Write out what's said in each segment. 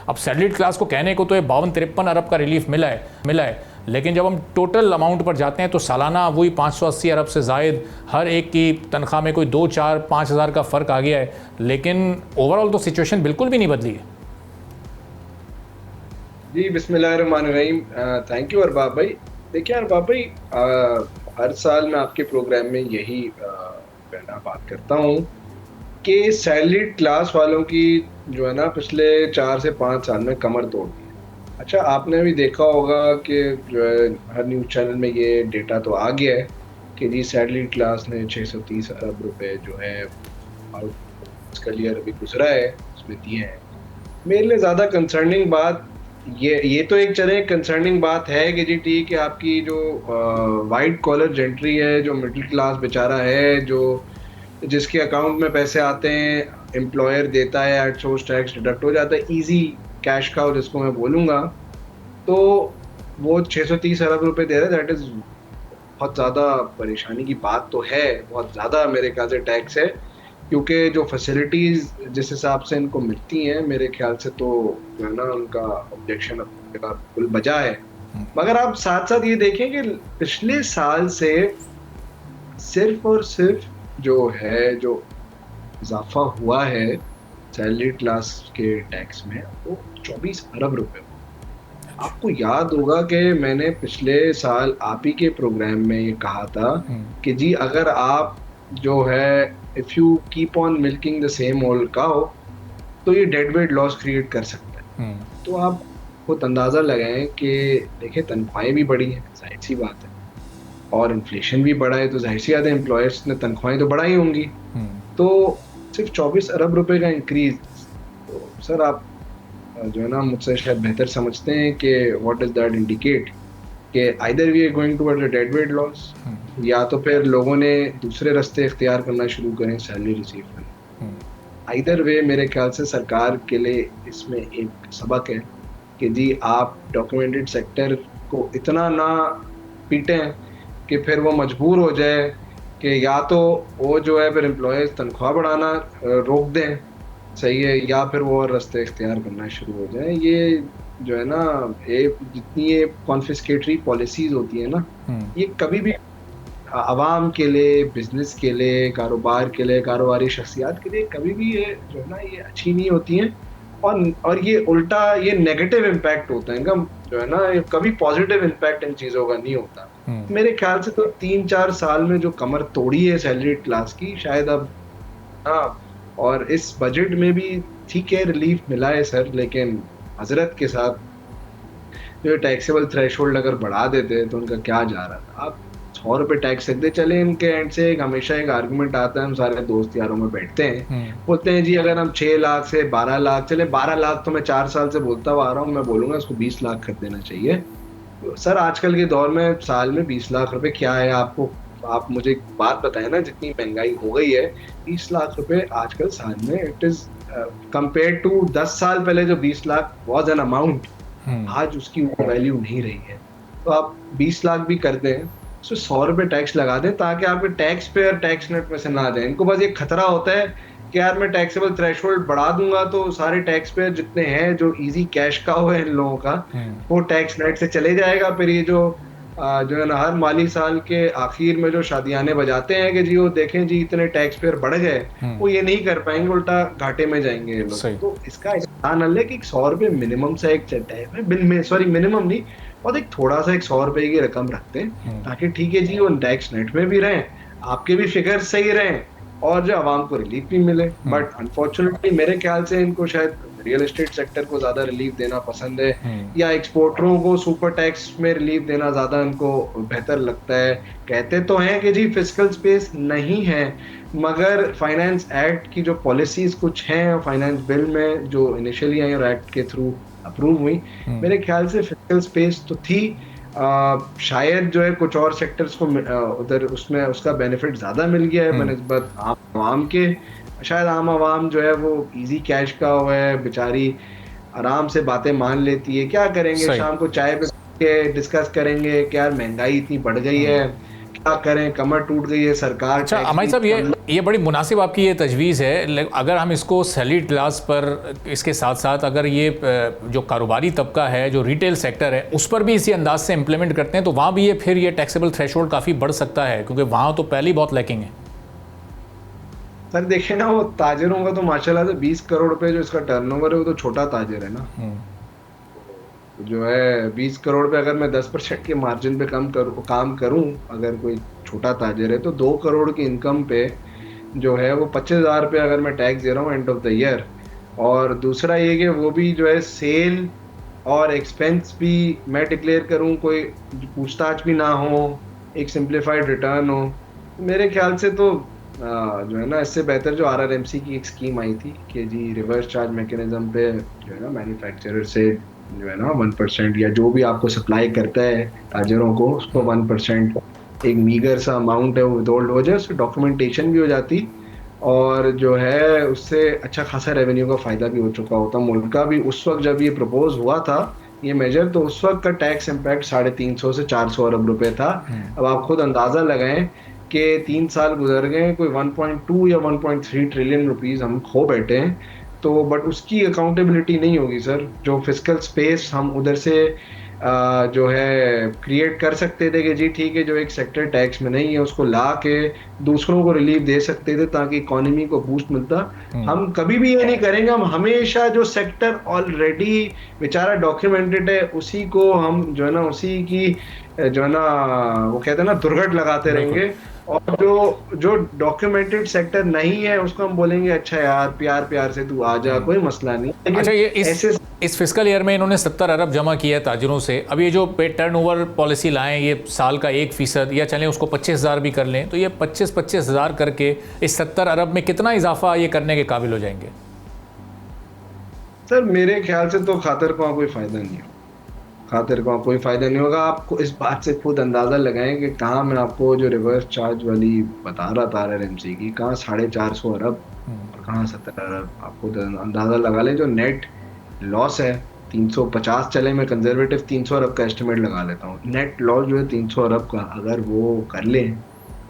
अब salaried class को कहने को तो ये 52-53 अरब का रिलीफ मिला है, लेकिन जब हम टोटल अमाउंट पर जाते हैं तो सालाना वही 580 अरब से ज़ायद हर एक की तनख्वाह में कोई 2, 4, 5 हज़ार का फ़र्क आ गया है, लेकिन ओवरऑल तो सिचुएशन बिल्कुल भी नहीं बदली है। जी बिस्मिल्लाहिर्रहमानिर्रहीम। थैंक यू अरबाब भाई। देखिए अरबाब भाई, हर साल मैं आपके प्रोग्राम में यही कहना बात करता हूँ कि सैलरीड क्लास वालों की जो है ना पिछले 4 से 5 साल में कमर तोड़ दी है। अच्छा, आपने भी देखा होगा कि जो है हर न्यूज़ चैनल में ये डेटा तो आ गया है कि जी सैलरीड क्लास ने 630 अरब रुपए जो है इसका ईयर अभी गुजरा है उसमें दिए हैं। मेरे लिए ज़्यादा कंसर्निंग बात ये तो एक चले कंसर्निंग बात है कि जी ठीक है, आपकी जो वाइट कॉलर जेंट्री है, जो मिडिल क्लास बेचारा है, जो जिसके अकाउंट में पैसे आते हैं, एम्प्लॉयर देता है, एट सोर्स टैक्स डिडक्ट हो जाता है, इजी कैश काउ जिसको मैं बोलूँगा, तो वो 630 अरब रुपए दे रहे हैं। दैट इज़ बहुत ज़्यादा परेशानी की बात तो है, बहुत ज़्यादा मेरे ख्याल से टैक्स है, क्योंकि जो फैसिलिटीज़ जिस हिसाब से इनको मिलती हैं मेरे ख्याल से तो जो है ना उनका ऑब्जेक्शन बिल्कुल बजा है। मगर आप साथ साथ ये देखें कि पिछले साल से सिर्फ और सिर्फ जो इजाफा हुआ है सैलरी क्लास के टैक्स में, वो 24 अरब रुपए। आपको याद होगा कि मैंने पिछले साल आप ही के प्रोग्राम में ये कहा था कि जी अगर आप जो है if you keep on milking the same old cow तो ये डेड वेट लॉस क्रिएट कर सकता है। तो आप खुद अंदाज़ा लगाएं कि देखिए तनख्वाहें भी बढ़ी हैं, जाहिर सी बात है, और इन्फ्लेशन भी बढ़ा है, तो जाहिर सी बात है एम्प्लॉयर्स ने तनख्वाहें तो बढ़ाई होंगी। तो सिर्फ 24 अरब रुपए का इंक्रीज, तो सर आप जो है ना मुझसे शायद बेहतर समझते हैं कि व्हाट डज दैट इंडिकेट कि either we are going towards a dead weight loss, या तो फिर लोगों ने दूसरे रास्ते इख्तियार करना शुरू करें सैलरी रिसीव करने। आइदर वे मेरे ख्याल से सरकार के लिए इसमें एक सबक है कि जी आप डॉक्यूमेंटेड सेक्टर को इतना ना पीटें कि फिर वो मजबूर हो जाए कि या तो वो जो है फिर एम्प्लॉयज़ तनख्वाह बढ़ाना रोक दें, सही है, या फिर वो और रास्ते इख्तियार करना शुरू हो जाए। ये जो है ना जितनी ये कॉन्फिस्केटरी पॉलिसीज़ होती है ना, ये कभी भी आवाम के लिए, बिजनेस के लिए, कारोबार के लिए, कारोबारी शख्सियात के लिए कभी भी ये जो है ना ये अच्छी नहीं होती हैं, और ये उल्टा ये नेगेटिव इम्पैक्ट होता है इनका, जो है ना कभी पॉजिटिव इम्पैक्ट इन चीज़ों का नहीं होता। मेरे ख्याल से तो 3-4 साल में जो कमर तोड़ी है सैलरी क्लास की, शायद अब हाँ, और इस बजट में भी ठीक है रिलीफ मिला है सर, लेकिन हजरत के साथ जो टैक्सेबल थ्रेशोल्ड अगर बढ़ा देते तो उनका क्या जा रहा था। आप 100 रुपये टैक्स सकते चले, इनके एंड से हमेशा एक आर्गुमेंट आता है, हम सारे दोस्त यारों में बैठते हैं, बोलते हैं जी अगर हम 6 लाख से 12 लाख चले, 12 लाख तो मैं 4 साल से बोलता हुआ आ रहा हूँ, मैं बोलूंगा इसको 20 लाख कर देना चाहिए। तो सर आजकल के दौर में साल में 20 लाख रुपए क्या है? आप मुझे एक बात बताएं ना, जितनी महंगाई हो गई है, 20 लाख रुपए आजकल साल में, इट इज कंपेयर टू 10 साल पहले जो 20 लाख वाज एन अमाउंट, आज उसकी वैल्यू नहीं रही है। तो आप 20 लाख भी कर दें, तो 100 रुपये टैक्स लगा दें ताकि आपके टैक्स पेयर टैक्स नेट में से ना जाए। इनको बस ये खतरा होता है कि यार मैं टैक्सेबल थ्रेशोल्ड बढ़ा दूंगा तो सारे टैक्स पेयर जितने हैं, जो इजी कैश का हो है इन लोगों का, वो टैक्स नेट से चले जाएगा। फिर ये जो है ना हर माली साल के आखिर में जो शादियाने बजाते हैं कि जी वो देखें जी इतने टैक्स पेयर बढ़ गए, वो ये नहीं कर पाएंगे, उल्टा घाटे में जाएंगे ये लोग। तो इसका इंसान हल है कि 100 रुपये मिनिमम सा एक बिल में, सॉरी मिनिमम नहीं, और एक थोड़ा सा 100 रुपए की रकम रखते हैं ताकि ठीक है जी वो टैक्स नेट में भी रहें, आपके भी फिगर सही रहें, और जो आवाम को रिलीफ भी मिले। बट अनफॉर्चुनेटली मेरे ख्याल से इनको शायद रियल एस्टेट सेक्टर को ज्यादा रिलीफ देना पसंद है, या एक्सपोर्टरों को सुपर टैक्स में रिलीफ देना ज्यादा इनको बेहतर लगता है। कहते तो हैं कि जी फिस्कल स्पेस नहीं है, मगर फाइनेंस एक्ट की जो पॉलिसीज कुछ हैं फाइनेंस बिल में जो इनिशियली आई और एक्ट के थ्रू अप्रूव हुई, मेरे ख्याल से फिस्कल स्पेस तो थी। शायद जो है कुछ और सेक्टर्स को उधर उसमें उसका बेनिफिट ज़्यादा मिल गया है बनिस्बत आम के। शायद आम आवाम जो है वो इजी कैश का हुआ है, बेचारी आराम से बातें मान लेती है, क्या करेंगे शाम को चाय पे के डिस्कस करेंगे कि यार महंगाई इतनी बढ़ गई है, क्या करें, कमर टूट गई है सरकार। अच्छा अमाई साहब, ये बड़ी मुनासिब आपकी ये तजवीज़ है। अगर हम इसको सैलरीड क्लास पर, इसके साथ साथ अगर ये जो कारोबारी तबका है, जो रिटेल सेक्टर है, उस पर भी इसी अंदाज से इम्प्लीमेंट करते हैं तो वहाँ भी ये फिर ये टैक्सेबल थ्रेशोल्ड काफ़ी बढ़ सकता है, क्योंकि वहाँ तो पहले ही बहुत लैकिंग है। सर देखे ना, वो ताजिरों का तो माशाल्लाह से 20 करोड़ रुपए जो इसका टर्नओवर है, वो तो छोटा ताजिर है ना। जो है 20 करोड़ पे अगर मैं 10% के मार्जिन पे काम करूं, अगर कोई छोटा ताजिर है, तो 2 करोड़ की इनकम पे जो है वो 25,000 रुपये अगर मैं टैक्स दे रहा हूँ एंड ऑफ द ईयर। और दूसरा ये कि वो भी जो है सेल और एक्सपेंस भी मैं डिक्लेयर करूँ, कोई पूछताछ भी ना हो, एक सिंप्लीफाइड रिटर्न हो। मेरे ख्याल से तो जो है ना, इससे बेहतर जो RRMC की एक स्कीम आई थी कि जी रिवर्स चार्ज मैकेनिज्म पे जो है ना मैन्युफैक्चरर से जो है ना 1% या जो भी आपको सप्लाई करता है ताजरों को, उसको 1% एक मीगर सा अमाउंट है वो विदहोल्ड हो जाए, उससे डॉक्यूमेंटेशन भी हो जाती और जो है उससे अच्छा खासा रेवेन्यू का फायदा भी हो चुका होता मुल्क का भी। उस वक्त जब ये प्रपोज हुआ था ये मेजर, तो उस वक्त का टैक्स इम्पैक्ट 350 से 400 अरब रुपए था। अब आप खुद अंदाजा लगाएं कि 3 साल गुजर गए, कोई 1.2 या 1.3 ट्रिलियन रुपीस हम खो बैठे हैं। तो बट उसकी अकाउंटेबिलिटी नहीं होगी सर। जो फिस्कल स्पेस हम उधर से जो है क्रिएट कर सकते थे कि जी ठीक है, जो एक सेक्टर टैक्स में नहीं है उसको ला के दूसरों को रिलीफ दे सकते थे ताकि इकोनॉमी को बूस्ट मिलता। हम कभी भी ये नहीं करेंगे। हम हमेशा जो सेक्टर ऑलरेडी बेचारा डॉक्यूमेंटेड है उसी को हम जो है ना, उसी की जो है ना, वो कहते हैं ना, दुर्घट लगाते रहेंगे। और जो डॉक्यूमेंटेड सेक्टर नहीं है उसको हम बोलेंगे अच्छा यार प्यार से तू आ जा, कोई मसला नहीं। अच्छा, ये इस फिस्कल ईयर में इन्होंने 70 अरब जमा किया है ताजिरों से। अब ये जो पे टर्नओवर पॉलिसी लाएं, ये साल का 1% या चलें उसको 25,000 भी कर लें, तो ये 25,000 करके इस 70 अरब में कितना इजाफा ये करने के काबिल हो जाएंगे? सर मेरे ख्याल से तो खातिर को कोई फायदा नहीं होगा। खातिर को कोई फायदा नहीं होगा। आपको इस बात से खुद अंदाजा लगाएं कि कहाँ मैं आपको जो रिवर्स चार्ज वाली बता रहा था RRMC की, कहाँ 450 अरब और कहाँ 70 अरब। आपको अंदाजा लगा लें जो नेट लॉस है 350, चले मैं कंजर्वेटिव 300 अरब का एस्टिमेट लगा लेता हूँ। नेट लॉस जो है 300 अरब का अगर वो कर लें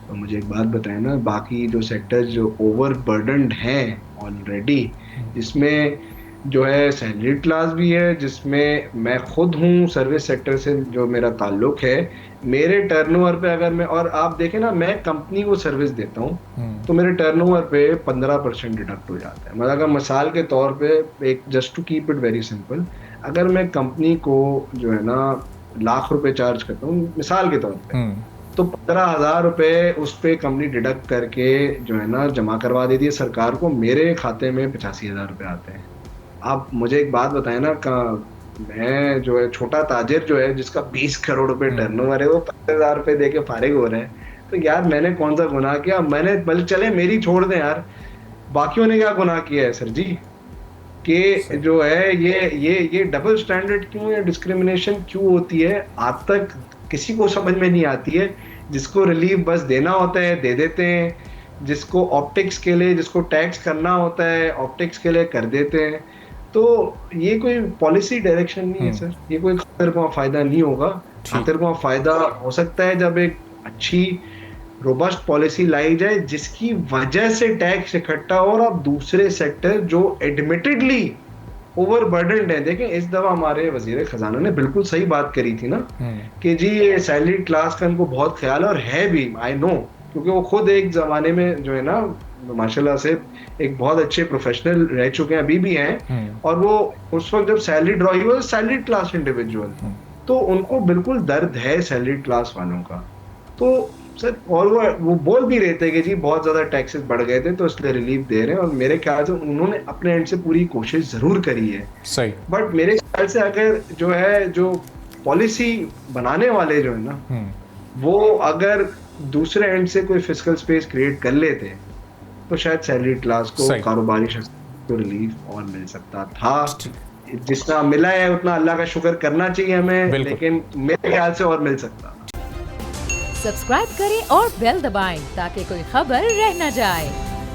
तो मुझे एक बात बताएं ना, बाकी जो सेक्टर्स जो ओवर बर्डनड हैं ऑलरेडी, जिसमें जो है सैलरी क्लास भी है, जिसमें मैं खुद हूँ सर्विस सेक्टर से जो मेरा ताल्लुक है, मेरे टर्नओवर पे अगर मैं, और आप देखें ना मैं कंपनी को सर्विस देता हूँ तो मेरे टर्नओवर पे 15% डिडक्ट हो जाता है। मतलब अगर मिसाल के तौर पे, एक just to keep it very simple, अगर मैं कंपनी को जो है ना लाख रुपए चार्ज करता हूँ मिसाल के तौर पे, तो 15,000 रुपए उस पे कंपनी डिडक्ट करके जो है ना जमा करवा देती है सरकार को, मेरे खाते में 85,000 रुपए आते हैं। आप मुझे एक बात बताएं ना, मैं जो है छोटा ताजिर जो है जिसका 20 करोड़ रुपए टर्नओवर है, वो 15,000 रुपए दे के फारिग हो रहे हैं, तो यार मैंने कौन सा गुनाह किया? मैंने बल चले मेरी छोड़ दें यार, बाकियों ने क्या गुनाह किया है सर जी? कि जो है ये डबल स्टैंडर्ड क्यों या डिस्क्रिमिनेशन क्यों होती है, आज तक किसी को समझ में नहीं आती है। जिसको रिलीफ बस देना होता है दे देते हैं, जिसको ऑप्टिक्स के लिए, जिसको टैक्स करना होता है ऑप्टिक्स के लिए कर देते हैं। तो ये कोई पॉलिसी डायरेक्शन नहीं है सर, ये कोई खातिर को फायदा नहीं होगा। खातिर को फायदा हो सकता है जब एक अच्छी रोबस्ट पॉलिसी लाई जाए जिसकी वजह से टैक्स इकट्ठा हो और अब दूसरे सेक्टर जो एडमिटेडली ओवरबर्डन्ड है। देखें इस दफा हमारे वजीर खजाना ने बिल्कुल सही बात करी थी ना कि जी ये सैलरी क्लास का इनको बहुत ख्याल है भी, आई नो, क्योंकि वो खुद एक जमाने में जो है ना माशाल्लाह से एक बहुत अच्छे प्रोफेशनल रह चुके हैं, अभी भी हैं, और वो उस वक्त जब सैलरी ड्रॉ हुई सैलरी क्लास इंडिविजुअल, तो उनको बिल्कुल दर्द है सैलरी क्लास वालों का। तो सर, और वो बोल भी रहे थे कि जी बहुत ज्यादा टैक्सेस बढ़ गए थे तो इसलिए रिलीफ दे रहे हैं, और मेरे ख्याल से उन्होंने अपने एंड से पूरी कोशिश जरूर करी है सही। बट मेरे ख्याल से अगर जो है जो पॉलिसी बनाने वाले जो है ना वो अगर दूसरे एंड से कोई फिस्कल स्पेस क्रिएट कर लेते तो शायद सैलरी क्लास को, कारोबारी शख्स को रिलीफ और मिल सकता था। जितना मिला है उतना अल्लाह का शुक्र करना चाहिए हमें, लेकिन मेरे ख्याल से और मिल सकता। सब्सक्राइब करें और बेल दबाएं ताकि कोई खबर रह न जाए।